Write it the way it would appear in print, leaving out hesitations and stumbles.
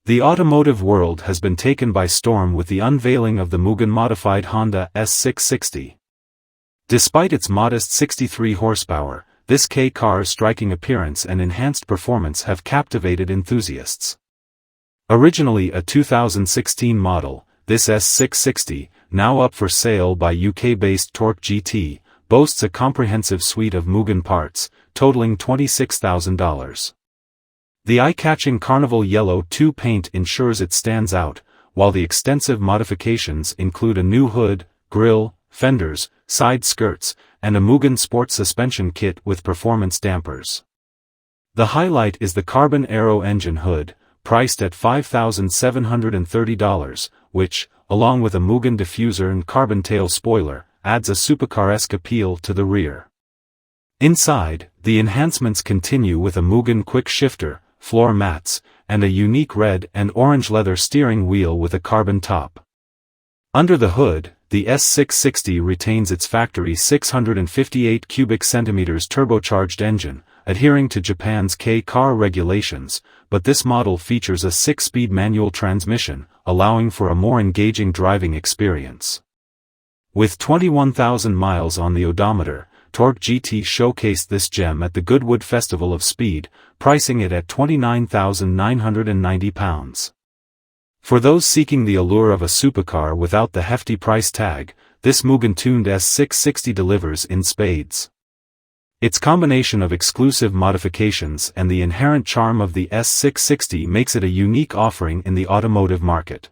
The automotive world has been taken by storm with the unveiling of the Mugen-modified Honda S660. Despite its modest 63 horsepower, this K-car's striking appearance and enhanced performance have captivated enthusiasts. Originally a 2016 model, this S660, now up for sale by UK-based Torque GT, boasts a comprehensive suite of Mugen parts, totaling $26,000. The eye-catching Carnival Yellow II paint ensures it stands out, while the extensive modifications include a new hood, grille, fenders, side skirts, and a Mugen sport suspension kit with performance dampers. The highlight is the Carbon Aero Engine Hood, priced at $5,730, which, along with a Mugen diffuser and carbon tail spoiler, adds a supercar-esque appeal to the rear. Inside, the enhancements continue with a Mugen quick shifter, floor mats, and a unique red and orange leather steering wheel with a carbon top. Under the hood, the S660 retains its factory 658 cubic centimeters turbocharged engine, adhering to Japan's K-car regulations, but this model features a 6-speed manual transmission, allowing for a more engaging driving experience. With 21,000 miles on the odometer, Torque GT showcased this gem at the Goodwood Festival of Speed, pricing it at £29,990. For those seeking the allure of a supercar without the hefty price tag, this Mugen-Tuned S660 delivers in spades. Its combination of exclusive modifications and the inherent charm of the S660 makes it a unique offering in the automotive market.